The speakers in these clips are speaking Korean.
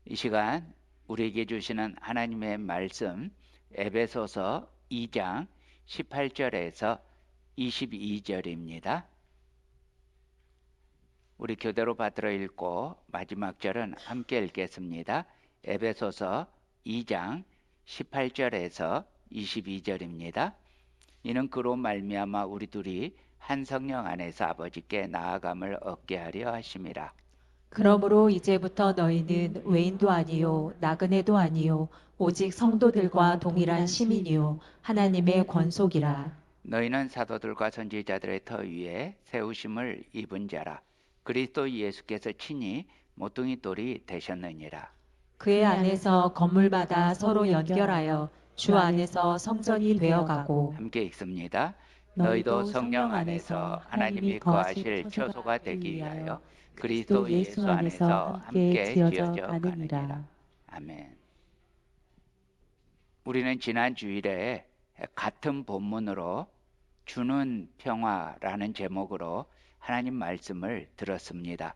이 시간 우리에게 주시는 하나님의 말씀 에베소서 2장 18절에서 22절입니다. 우리 교대로 받들어 읽고 마지막 절은 함께 읽겠습니다. 에베소서 2장 18절에서 22절입니다. 이는 그로 말미암아 우리 둘이 한 성령 안에서 아버지께 나아감을 얻게 하려 하심이라. 그러므로 이제부터 너희는 외인도 아니요 나그네도 아니요 오직 성도들과 동일한 시민이요 하나님의 권속이라. 너희는 사도들과 선지자들의 터 위에 세우심을 입은 자라. 그리스도 예수께서 친히 모퉁이 돌이 되셨느니라. 그의 안에서 건물마다 서로 연결하여 주 안에서 성전이 되어가고 함께 읽습니다. 너희도 너희도 성령 성령 안에서 안에서 하나님이 하나님이 거하실 거하실 처소가 처소가 되기 되기 위하여 위하여 그리스도 그리스도 예수 예수 안에서 안에서 함께 함께 지어져 지어져 가느니라. 가느니라. 아멘. 우리는 지난 주일에 같은 본문으로 주는 평화라는 제목으로 하나님 말씀을 들었습니다.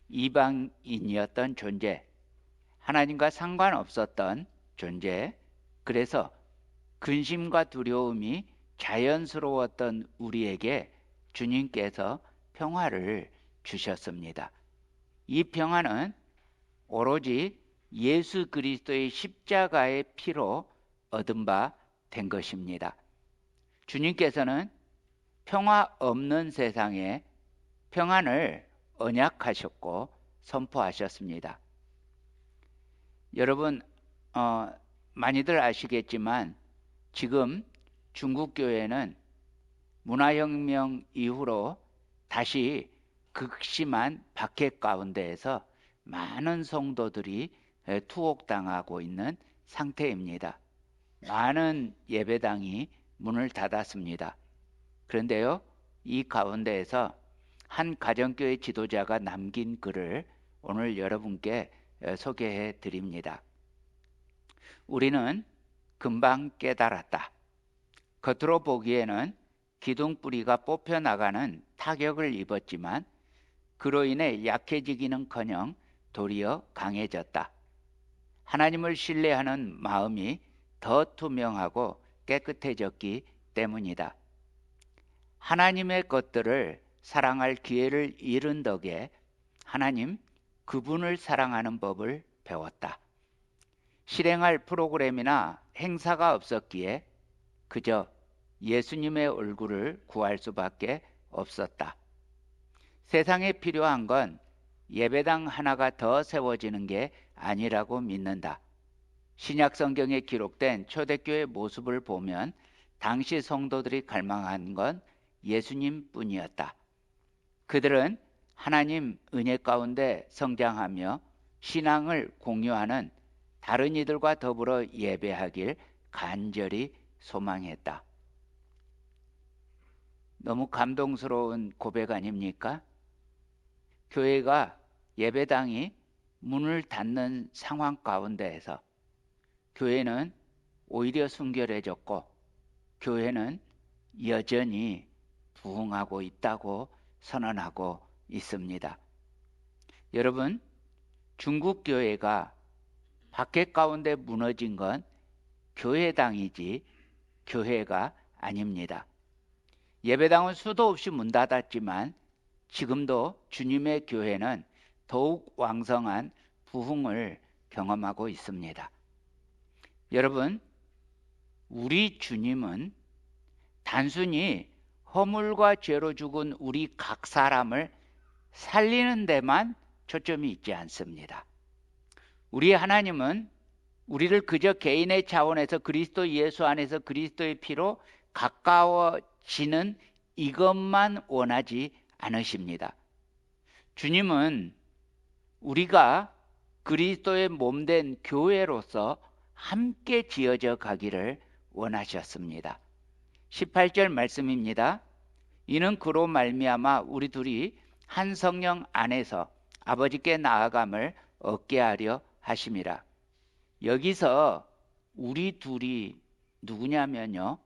이방인이었던 존재, 하나님과 상관없었던 존재, 그래서 근심과 두려움이 자연스러웠던 우리에게 주님께서 평화를 주셨습니다. 이 평화는 오로지 예수 그리스도의 십자가의 피로 얻은 바 된 것입니다. 주님께서는 평화 없는 세상에 평안을 언약하셨고 선포하셨습니다. 여러분, 많이들 아시겠지만 지금 중국 교회는 문화혁명 이후로 다시 극심한 박해 가운데에서 많은 성도들이 투옥당하고 있는 상태입니다. 많은 예배당이 문을 닫았습니다. 그런데요, 이 가운데에서 한 가정교회 지도자가 남긴 글을 오늘 여러분께 소개해 드립니다. 우리는 금방 깨달았다. 겉으로 보기에는 기둥뿌리가 뽑혀나가는 타격을 입었지만 그로 인해 약해지기는커녕 도리어 강해졌다. 하나님을 신뢰하는 마음이 더 투명하고 깨끗해졌기 때문이다. 하나님의 것들을 사랑할 기회를 잃은 덕에 하나님 그분을 사랑하는 법을 배웠다. 실행할 프로그램이나 행사가 없었기에 그저 예수님의 얼굴을 구할 수밖에 없었다. 세상에 필요한 건 예배당 하나가 더 세워지는 게 아니라고 믿는다. 신약 성경에 기록된 초대교회 모습을 보면 당시 성도들이 갈망한 건 예수님 뿐이었다. 그들은 하나님 은혜 가운데 성장하며 신앙을 공유하는 다른 이들과 더불어 예배하길 간절히 소망했다. 너무 감동스러운 고백 아닙니까? 교회가 예배당이 문을 닫는 상황 가운데에서 교회는 오히려 순결해졌고 교회는 여전히 부흥하고 있다고 선언하고 있습니다. 여러분, 중국 교회가 박해 가운데 무너진 건 교회당이지 교회가 아닙니다. 예배당은 수도 없이 문 닫았지만 지금도 주님의 교회는 더욱 왕성한 부흥을 경험하고 있습니다. 여러분, 우리 주님은 단순히 허물과 죄로 죽은 우리 각 사람을 살리는 데만 초점이 있지 않습니다. 우리 하나님은 우리를 그저 개인의 차원에서 그리스도 예수 안에서 그리스도의 피로 가까워지는 이것만 원하지 않으십니다. 주님은 우리가 그리스도의 몸된 교회로서 함께 지어져 가기를 원하셨습니다. 18절 말씀입니다. 이는 그로 말미암아 우리 둘이 한 성령 안에서 아버지께 나아감을 얻게 하려 하심이라. 여기서 우리 둘이 누구냐면요,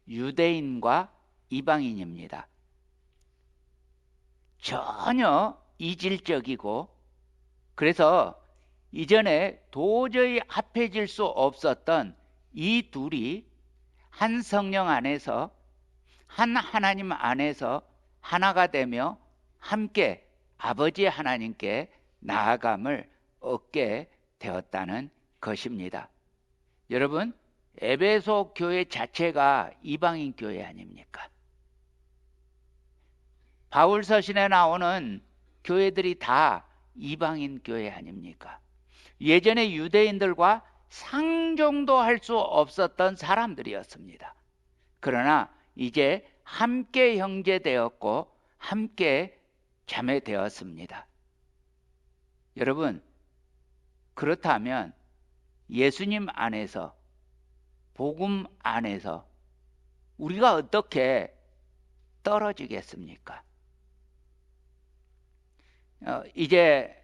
유대인과 이방인입니다. 전혀 이질적이고 그래서 이전에 도저히 합해질 수 없었던 이 둘이 한 성령 안에서, 한 하나님 안에서 하나가 되며 함께 아버지 하나님께 나아감을 얻게 되었다는 것입니다. 여러분, 에베소 교회 자체가 이방인 교회 아닙니까? 바울 서신에 나오는 교회들이 다 이방인 교회 아닙니까? 예전에 유대인들과 상종도 할 수 없었던 사람들이었습니다. 그러나 이제 함께 형제되었고 함께 자매되었습니다. 여러분, 그렇다면 예수님 안에서, 복음 안에서 우리가 어떻게 떨어지겠습니까? 이제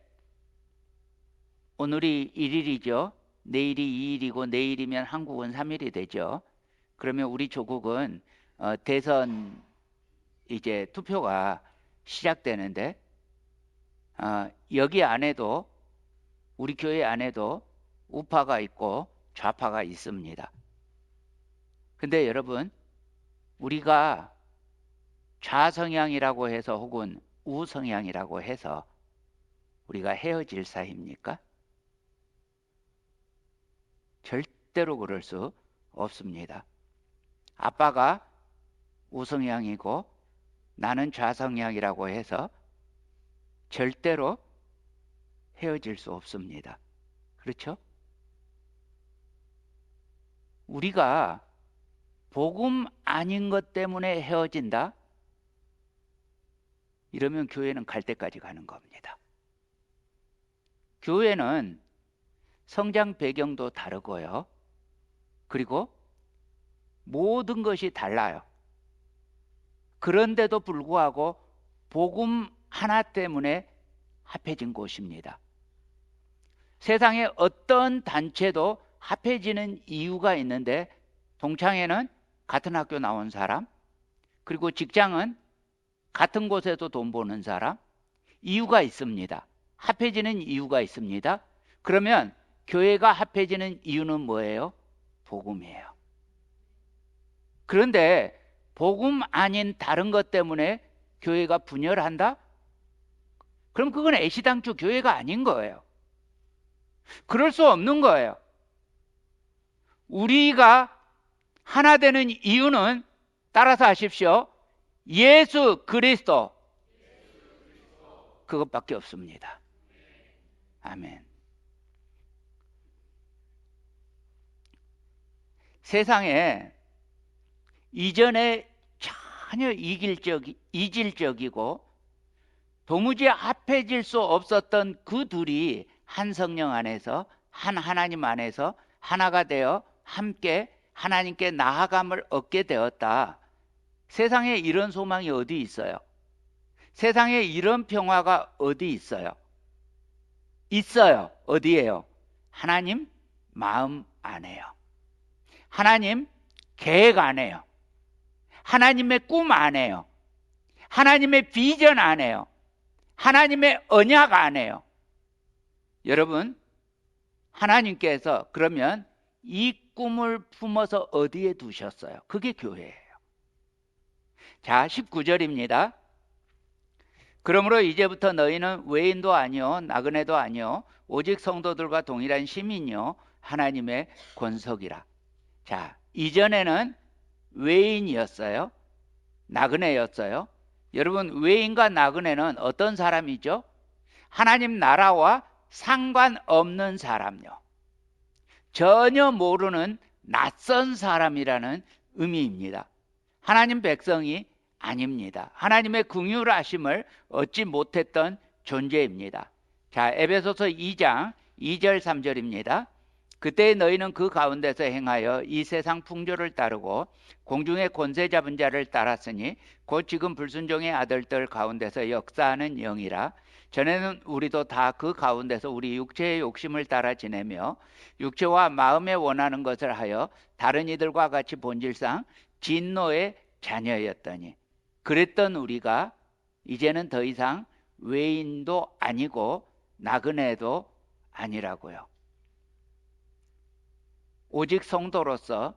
오늘이 1일이죠. 내일이 2일이고 내일이면 한국은 3일이 되죠. 그러면 우리 조국은 대선 이제 투표가 시작되는데 여기 안에도, 우리 교회 안에도 우파가 있고 좌파가 있습니다. 근데 여러분, 우리가 좌성향이라고 해서 혹은 우성향이라고 해서 우리가 헤어질 사이입니까? 절대로 그럴 수 없습니다. 아빠가 우성향이고 나는 좌성향이라고 해서 절대로 헤어질 수 없습니다. 그렇죠? 우리가 복음 아닌 것 때문에 헤어진다? 이러면 교회는 갈 때까지 가는 겁니다. 교회는 성장 배경도 다르고요. 그리고 모든 것이 달라요. 그런데도 불구하고 복음 하나 때문에 합해진 곳입니다. 세상에 어떤 단체도 합해지는 이유가 있는데, 동창회는 같은 학교 나온 사람, 그리고 직장은 같은 곳에도 돈 버는 사람, 이유가 있습니다. 합해지는 이유가 있습니다. 그러면 교회가 합해지는 이유는 뭐예요? 복음이에요. 그런데 복음 아닌 다른 것 때문에 교회가 분열한다? 그럼 그건 애시당초 교회가 아닌 거예요. 그럴 수 없는 거예요. 우리가 하나 되는 이유는, 따라서 하십시오, 예수 그리스도, 그것밖에 없습니다. 아멘. 세상에 이전에 전혀 이질적이고 도무지 합해질 수 없었던 그 둘이 한 성령 안에서, 한 하나님 안에서 하나가 되어 함께 하나님께 나아감을 얻게 되었다. 세상에 이런 소망이 어디 있어요? 세상에 이런 평화가 어디 있어요? 있어요. 어디에요? 하나님 마음 안에요. 하나님 계획 안에요. 하나님의 꿈 안에요. 하나님의 비전 안에요. 하나님의 언약 안에요. 여러분, 하나님께서 그러면 이 꿈을 품어서 어디에 두셨어요? 그게 교회예요. 자, 19절입니다. 그러므로 이제부터 너희는 외인도 아니요 나그네도 아니요 오직 성도들과 동일한 시민이요 하나님의 권속이라. 자, 이전에는 외인이었어요. 나그네였어요. 여러분, 외인과 나그네는 어떤 사람이죠? 하나님 나라와 상관없는 사람요. 전혀 모르는 낯선 사람이라는 의미입니다. 하나님 백성이 아닙니다. 하나님의 긍휼하심을 얻지 못했던 존재입니다. 자, 에베소서 2장 2절 3절입니다. 그때 너희는 그 가운데서 행하여 이 세상 풍조를 따르고 공중의 권세 잡은 자를 따랐으니 곧 지금 불순종의 아들들 가운데서 역사하는 영이라. 전에는 우리도 다 그 가운데서 우리 육체의 욕심을 따라 지내며 육체와 마음에 원하는 것을 하여 다른 이들과 같이 본질상 진노의 자녀였더니, 그랬던 우리가 이제는 더 이상 외인도 아니고 나그네도 아니라고요. 오직 성도로서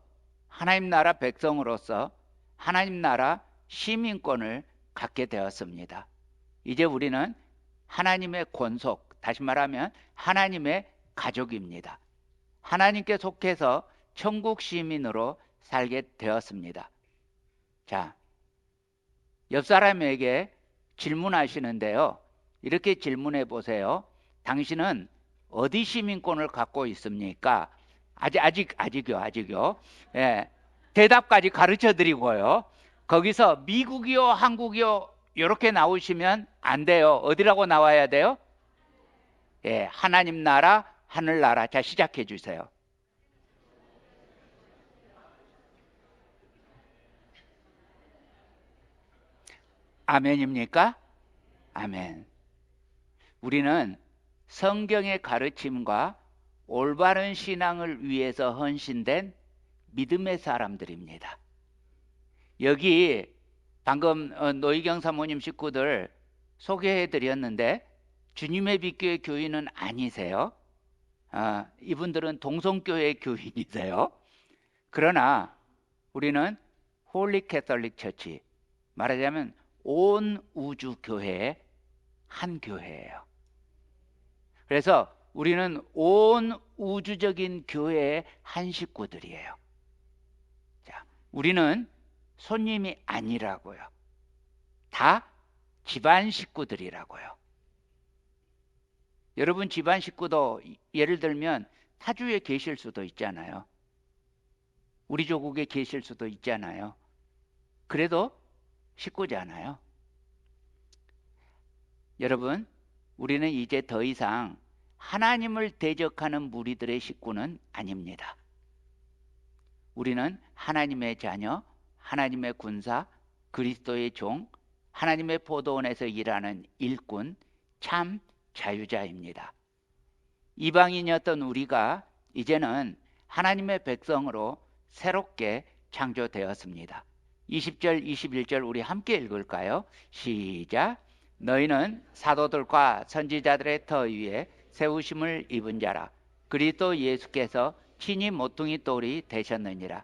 하나님 나라 백성으로서 하나님 나라 시민권을 갖게 되었습니다. 이제 우리는 하나님의 권속, 다시 말하면 하나님의 가족입니다. 하나님께 속해서 천국 시민으로 살게 되었습니다. 자, 옆 사람에게 질문하시는데요. 이렇게 질문해 보세요. 당신은 어디 시민권을 갖고 있습니까? 아직요. 예, 대답까지 가르쳐 드리고요. 거기서 미국이요, 한국이요, 이렇게 나오시면 안 돼요. 어디라고 나와야 돼요? 예, 하나님 나라, 하늘나라. 자, 시작해 주세요. 아멘입니까? 아멘. 우리는 성경의 가르침과 올바른 신앙을 위해서 헌신된 믿음의 사람들입니다. 여기 방금 노희경 사모님 식구들 소개해 드렸는데 주님의 빛교회 교인은 아니세요. 이분들은 동성교회 교인이세요. 그러나 우리는 홀리 캐톨릭 처치, 말하자면 온 우주 교회의 한 교회예요. 그래서 우리는 온 우주적인 교회의 한 식구들이에요. 자, 우리는 손님이 아니라고요. 다 집안 식구들이라고요. 여러분 집안 식구도 예를 들면 타주에 계실 수도 있잖아요. 우리 조국에 계실 수도 있잖아요. 그래도 식구잖아요. 여러분, 우리는 이제 더 이상 하나님을 대적하는 무리들의 식구는 아닙니다. 우리는 하나님의 자녀, 하나님의 군사, 그리스도의 종, 하나님의 포도원에서 일하는 일꾼, 참 자유자입니다. 이방인이었던 우리가 이제는 하나님의 백성으로 새롭게 창조되었습니다. 20절, 21절 우리 함께 읽을까요? 시작. 너희는 사도들과 선지자들의 터 위에 세우심을 입은 자라. 그리스도 예수께서 친히 모퉁이 돌이 되셨느니라.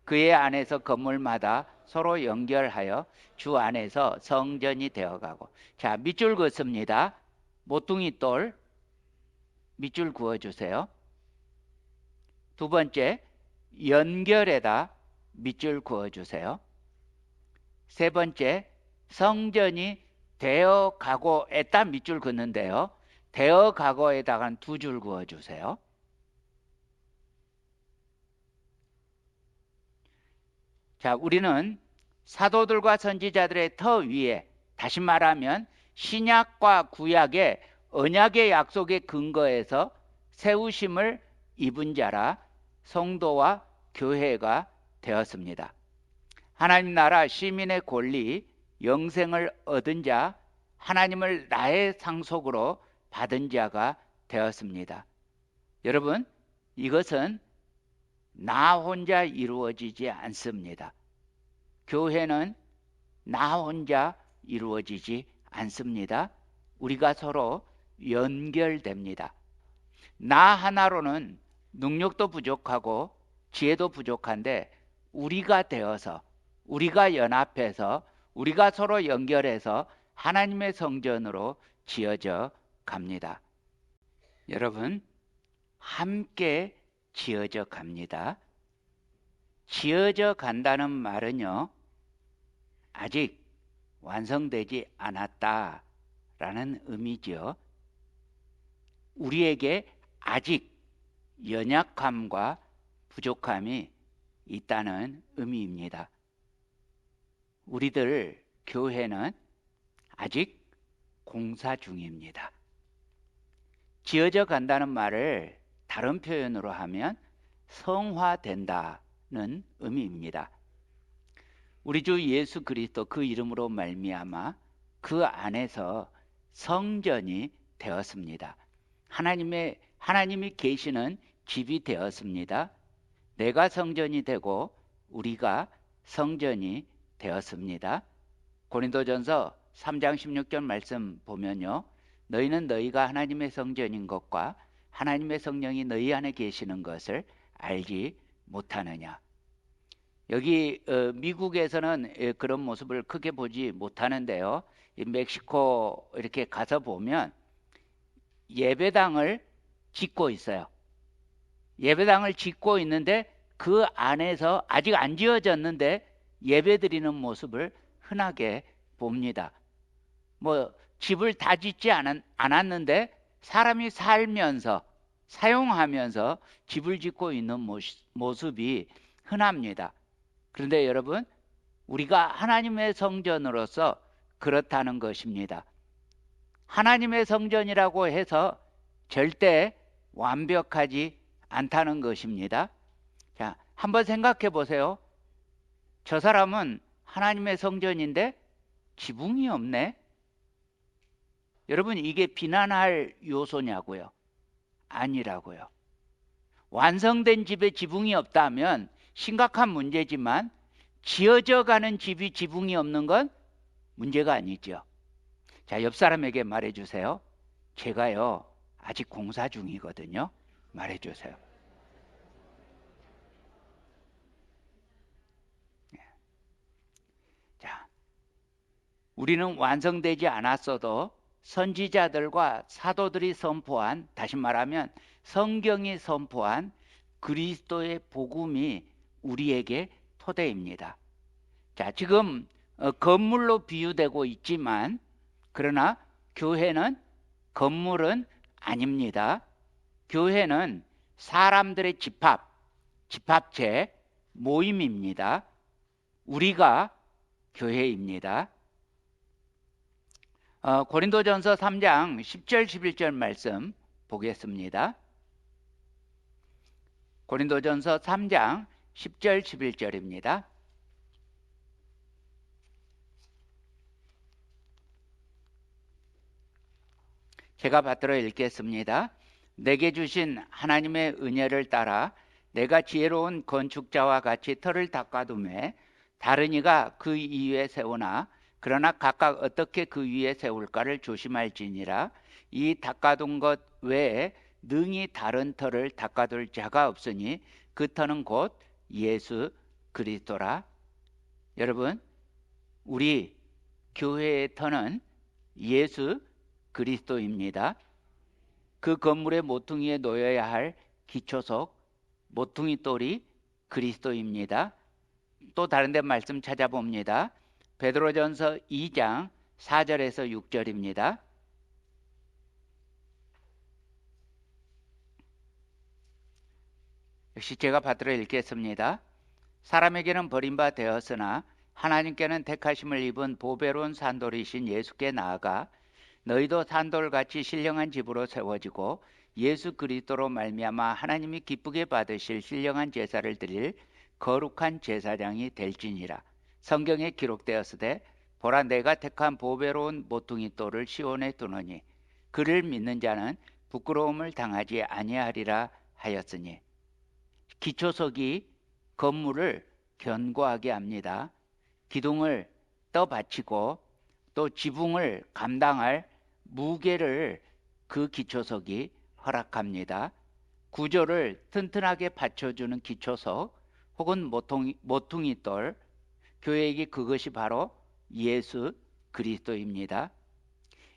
그의 안에서 건물마다 서로 연결하여 주 안에서 성전이 되어가고. 자, 밑줄 긋습니다. 모퉁이 돌 밑줄 그어주세요. 두 번째, 연결에다 밑줄 그어주세요. 세 번째, 성전이 되어가고에다 밑줄 긋는데요. 되어가고에다가 두 줄 그어주세요. 자, 우리는 사도들과 선지자들의 터 위에, 다시 말하면 신약과 구약의 언약의 약속의 근거에서 세우심을 입은 자라 성도와 교회가 되었습니다. 하나님 나라 시민의 권리, 영생을 얻은 자, 하나님을 나의 상속으로 받은 자가 되었습니다. 여러분, 이것은 나 혼자 이루어지지 않습니다. 교회는 나 혼자 이루어지지 않습니다. 우리가 서로 연결됩니다. 나 하나로는 능력도 부족하고 지혜도 부족한데 우리가 되어서, 우리가 연합해서, 우리가 서로 연결해서 하나님의 성전으로 지어져 갑니다. 여러분, 함께 지어져 갑니다. 지어져 간다는 말은요, 아직 완성되지 않았다라는 의미죠. 우리에게 아직 연약함과 부족함이 있다는 의미입니다. 우리들 교회는 아직 공사 중입니다. 지어져 간다는 말을 다른 표현으로 하면 성화된다는 의미입니다. 우리 주 예수 그리스도 그 이름으로 말미암아 그 안에서 성전이 되었습니다. 하나님이 계시는 집이 되었습니다. 내가 성전이 되고 우리가 성전이 되었습니다. 고린도전서 3장 16절 말씀 보면요, 너희는 너희가 하나님의 성전인 것과 하나님의 성령이 너희 안에 계시는 것을 알지 못하느냐. 여기 미국에서는 그런 모습을 크게 보지 못하는데요. 이 멕시코 이렇게 가서 보면 예배당을 짓고 있어요. 예배당을 짓고 있는데 그 안에서 아직 안 지어졌는데 예배드리는 모습을 흔하게 봅니다. 뭐 집을 다 짓지 않았는데 사람이 살면서 사용하면서 집을 짓고 있는 모습이 흔합니다. 그런데 여러분, 우리가 하나님의 성전으로서 그렇다는 것입니다. 하나님의 성전이라고 해서 절대 완벽하지 않다는 것입니다. 자, 한번 생각해 보세요. 저 사람은 하나님의 성전인데 지붕이 없네? 여러분, 이게 비난할 요소냐고요? 아니라고요. 완성된 집에 지붕이 없다면 심각한 문제지만 지어져 가는 집이 지붕이 없는 건 문제가 아니죠. 자, 옆 사람에게 말해 주세요. 제가요, 아직 공사 중이거든요. 말해 주세요. 자, 우리는 완성되지 않았어도 선지자들과 사도들이 선포한, 다시 말하면 성경이 선포한 그리스도의 복음이 우리에게 토대입니다. 자, 지금 건물로 비유되고 있지만 그러나 교회는 건물은 아닙니다. 교회는 사람들의 집합체, 모임입니다. 우리가 교회입니다. 고린도전서 3장 10절 11절 말씀 보겠습니다. 고린도전서 3장 10절 11절입니다. 제가 받들어 읽겠습니다. 내게 주신 하나님의 은혜를 따라 내가 지혜로운 건축자와 같이 터를 닦아두매 다른 이가 그 위에 세우나 그러나 각각 어떻게 그 위에 세울까를 조심할지니라. 이 닦아둔 것 외에 능히 다른 터를 닦아둘 자가 없으니 그 터는 곧 예수 그리스도라. 여러분, 우리 교회의 터는 예수 그리스도입니다. 그 건물의 모퉁이에 놓여야 할 기초석, 모퉁이 돌이 그리스도입니다. 또 다른 데 말씀 찾아봅니다. 베드로전서 2장 4절에서 6절입니다. 역시 제가 받들어 읽겠습니다. 사람에게는 버림바 되었으나 하나님께는 택하심을 입은 보배로운 산돌이신 예수께 나아가 너희도 산돌같이 신령한 집으로 세워지고 예수 그리스도로 말미암아 하나님이 기쁘게 받으실 신령한 제사를 드릴 거룩한 제사장이 될지니라. 성경에 기록되었으되 보라 내가 택한 보배로운 모퉁이 돌을 시온에 두노니 그를 믿는 자는 부끄러움을 당하지 아니하리라 하였으니. 기초석이 건물을 견고하게 합니다. 기둥을 떠받치고 또 지붕을 감당할 무게를 그 기초석이 허락합니다. 구조를 튼튼하게 받쳐주는 기초석 혹은 모퉁이돌, 교회에게 그것이 바로 예수 그리스도입니다.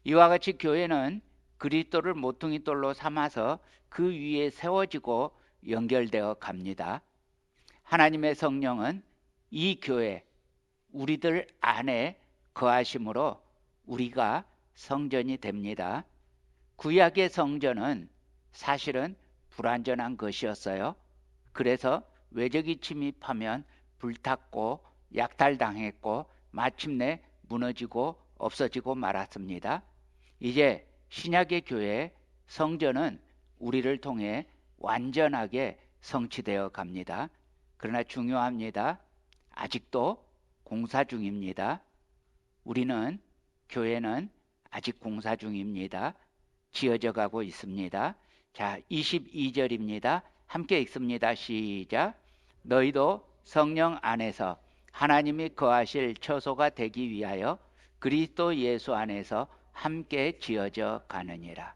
이와 같이 교회는 그리스도를 모퉁이돌로 삼아서 그 위에 세워지고 연결되어 갑니다. 하나님의 성령은 이 교회, 우리들 안에 거하심으로 우리가 성전이 됩니다. 구약의 성전은 사실은 불완전한 것이었어요. 그래서 외적이 침입하면 불탔고 약탈당했고 마침내 무너지고 없어지고 말았습니다. 이제 신약의 교회 성전은 우리를 통해 완전하게 성취되어 갑니다. 그러나 중요합니다. 아직도 공사 중입니다. 우리는, 교회는 아직 공사 중입니다. 지어져 가고 있습니다. 자, 22절입니다. 함께 읽습니다. 시작. 너희도 성령 안에서 하나님이 거하실 처소가 되기 위하여 그리스도 예수 안에서 함께 지어져 가느니라.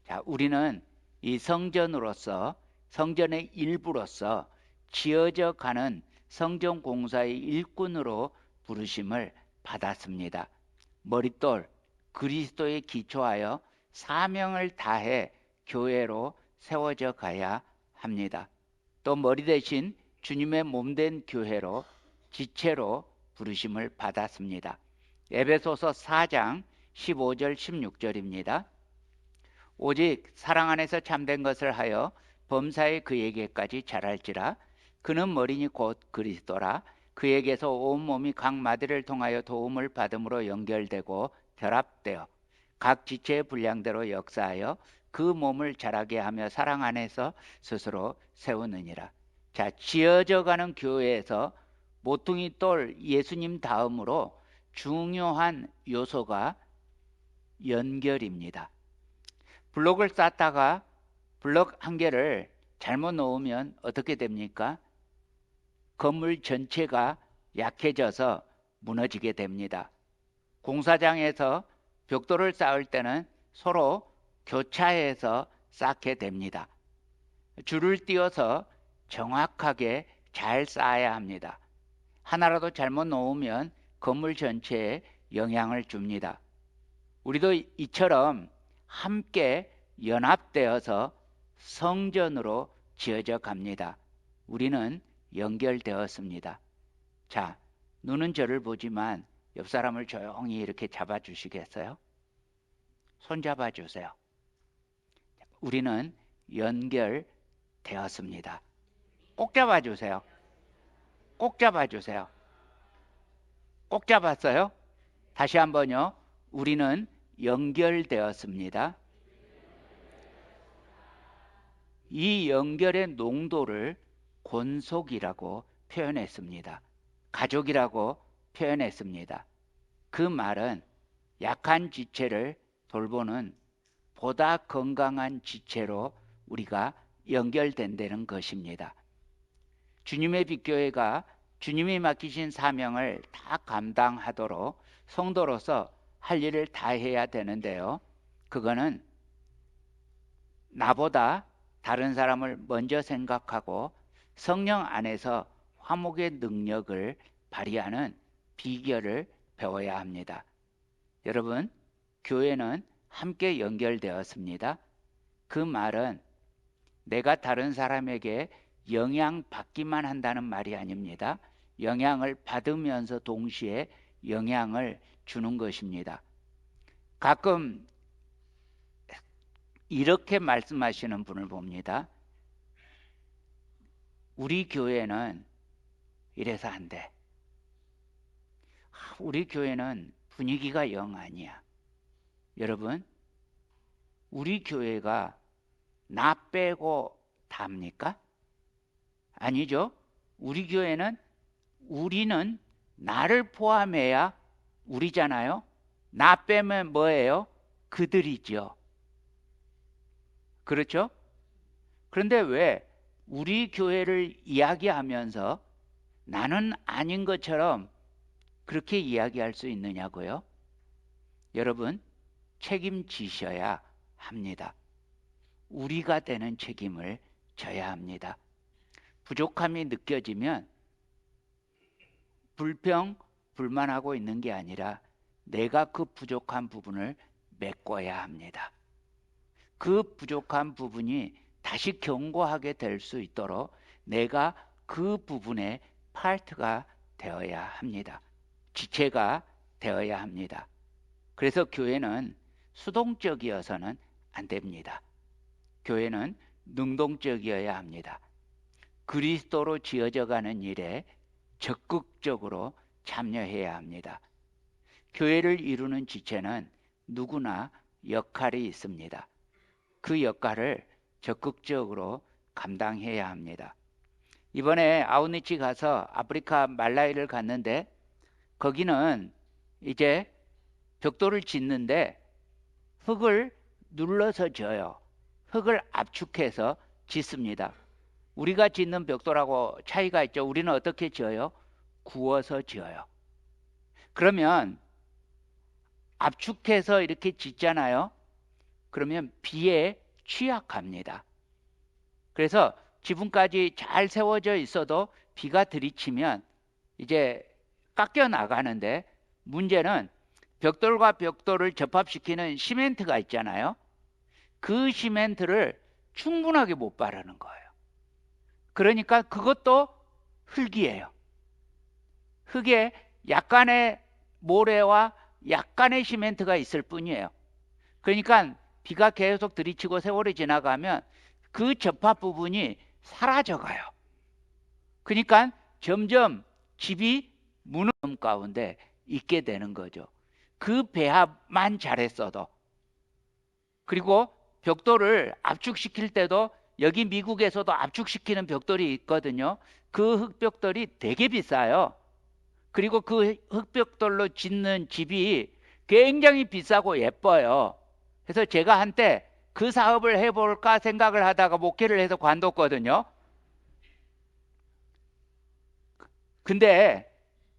자, 우리는 이 성전으로서 성전의 일부로서 지어져 가는 성전 공사의 일꾼으로 부르심을 받았습니다. 머릿돌 그리스도에 기초하여 사명을 다해 교회로 세워져 가야 합니다. 또 머리 대신 주님의 몸된 교회로 지체로 부르심을 받았습니다. 에베소서 4장 15절 16절입니다. 오직 사랑 안에서 참된 것을 하여 범사에 그에게까지 자랄지라. 그는 머리니 곧 그리스도라. 그에게서 온 몸이 각 마디를 통하여 도움을 받음으로 연결되고 결합되어 각 지체의 분량대로 역사하여 그 몸을 자라게 하며 사랑 안에서 스스로 세우느니라. 자, 지어져가는 교회에서 모퉁이 돌 예수님 다음으로 중요한 요소가 연결입니다. 블록을 쌓다가 블록 한 개를 잘못 놓으면 어떻게 됩니까? 건물 전체가 약해져서 무너지게 됩니다. 공사장에서 벽돌을 쌓을 때는 서로 교차해서 쌓게 됩니다. 줄을 띄워서 정확하게 잘 쌓아야 합니다. 하나라도 잘못 놓으면 건물 전체에 영향을 줍니다. 우리도 이처럼 함께 연합되어서 성전으로 지어져 갑니다. 우리는 연결되었습니다. 자, 눈은 저를 보지만 옆 사람을 조용히 이렇게 잡아 주시겠어요? 손 잡아 주세요. 우리는 연결되었습니다. 꼭 잡아 주세요. 꼭 잡아 주세요. 꼭 잡았어요? 다시 한번요. 우리는 연결되었습니다. 이 연결의 농도를 권속이라고 표현했습니다. 가족이라고 표현했습니다. 그 말은 약한 지체를 돌보는 보다 건강한 지체로 우리가 연결된다는 것입니다. 주님의 빛교회가 주님이 맡기신 사명을 다 감당하도록 성도로서 할 일을 다 해야 되는데요. 그거는 나보다 다른 사람을 먼저 생각하고 성령 안에서 화목의 능력을 발휘하는 비결을 배워야 합니다. 여러분, 교회는 함께 연결되었습니다. 그 말은 내가 다른 사람에게 영향받기만 한다는 말이 아닙니다. 영향을 받으면서 동시에 영향을 주는 것입니다. 가끔 이렇게 말씀하시는 분을 봅니다. 우리 교회는 이래서 안 돼. 우리 교회는 분위기가 영 아니야. 여러분, 우리 교회가 나 빼고 답니까? 아니죠. 우리 교회는 우리는 나를 포함해야 우리잖아요. 나 빼면 뭐예요? 그들이죠. 그렇죠? 그런데 왜 우리 교회를 이야기하면서 나는 아닌 것처럼 그렇게 이야기할 수 있느냐고요? 여러분, 책임지셔야 합니다. 우리가 되는 책임을 져야 합니다. 부족함이 느껴지면 불평불만하고 있는 게 아니라 내가 그 부족한 부분을 메꿔야 합니다. 그 부족한 부분이 다시 견고하게 될 수 있도록 내가 그 부분의 파트가 되어야 합니다. 지체가 되어야 합니다. 그래서 교회는 수동적이어서는 안 됩니다. 교회는 능동적이어야 합니다. 그리스도로 지어져 가는 일에 적극적으로 참여해야 합니다. 교회를 이루는 지체는 누구나 역할이 있습니다. 그 역할을 적극적으로 감당해야 합니다. 이번에 아웃리치 가서 아프리카 말라위를 갔는데 거기는 이제 벽돌을 짓는데 흙을 눌러서 져요. 흙을 압축해서 짓습니다. 우리가 짓는 벽돌하고 차이가 있죠. 우리는 어떻게 지어요? 구워서 지어요. 그러면 압축해서 이렇게 짓잖아요. 그러면 비에 취약합니다. 그래서 지붕까지 잘 세워져 있어도 비가 들이치면 이제 깎여 나가는데, 문제는 벽돌과 벽돌을 접합시키는 시멘트가 있잖아요. 그 시멘트를 충분하게 못 바르는 거예요. 그러니까 그것도 흙이에요. 흙에 약간의 모래와 약간의 시멘트가 있을 뿐이에요. 그러니까 비가 계속 들이치고 세월이 지나가면 그 접합 부분이 사라져가요. 그러니까 점점 집이 무너짐 가운데 있게 되는 거죠. 그 배합만 잘했어도. 그리고 벽돌을 압축시킬 때도 여기 미국에서도 압축시키는 벽돌이 있거든요. 그 흙벽돌이 되게 비싸요. 그리고 그 흙벽돌로 짓는 집이 굉장히 비싸고 예뻐요. 그래서 제가 한때 그 사업을 해볼까 생각을 하다가 목회를 해서 관뒀거든요. 근데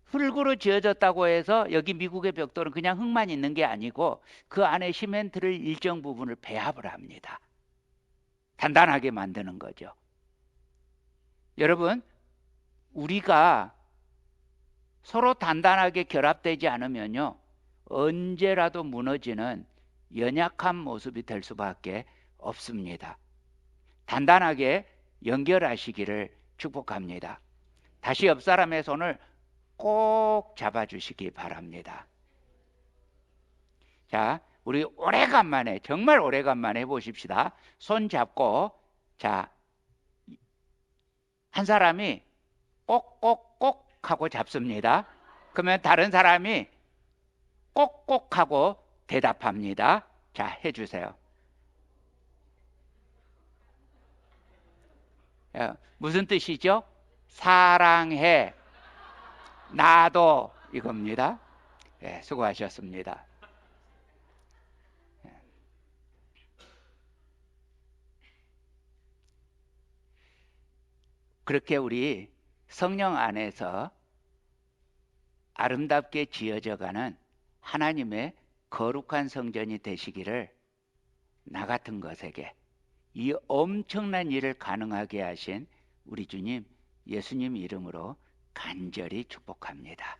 흙으로 지어졌다고 해서 여기 미국의 벽돌은 그냥 흙만 있는 게 아니고 그 안에 시멘트를 일정 부분을 배합을 합니다. 단단하게 만드는 거죠. 여러분, 우리가 서로 단단하게 결합되지 않으면요, 언제라도 무너지는 연약한 모습이 될 수밖에 없습니다. 단단하게 연결하시기를 축복합니다. 다시 옆 사람의 손을 꼭 잡아주시기 바랍니다. 자, 우리 오래간만에, 정말 오래간만에 해보십시다. 손 잡고, 자, 한 사람이 꼭꼭꼭 하고 잡습니다. 그러면 다른 사람이 꼭꼭 하고 대답합니다. 자, 해주세요. 무슨 뜻이죠? 사랑해, 나도, 이겁니다. 네, 수고하셨습니다. 그렇게 우리 성령 안에서 아름답게 지어져가는 하나님의 거룩한 성전이 되시기를 나 같은 것에게 이 엄청난 일을 가능하게 하신 우리 주님 예수님 이름으로 간절히 축복합니다.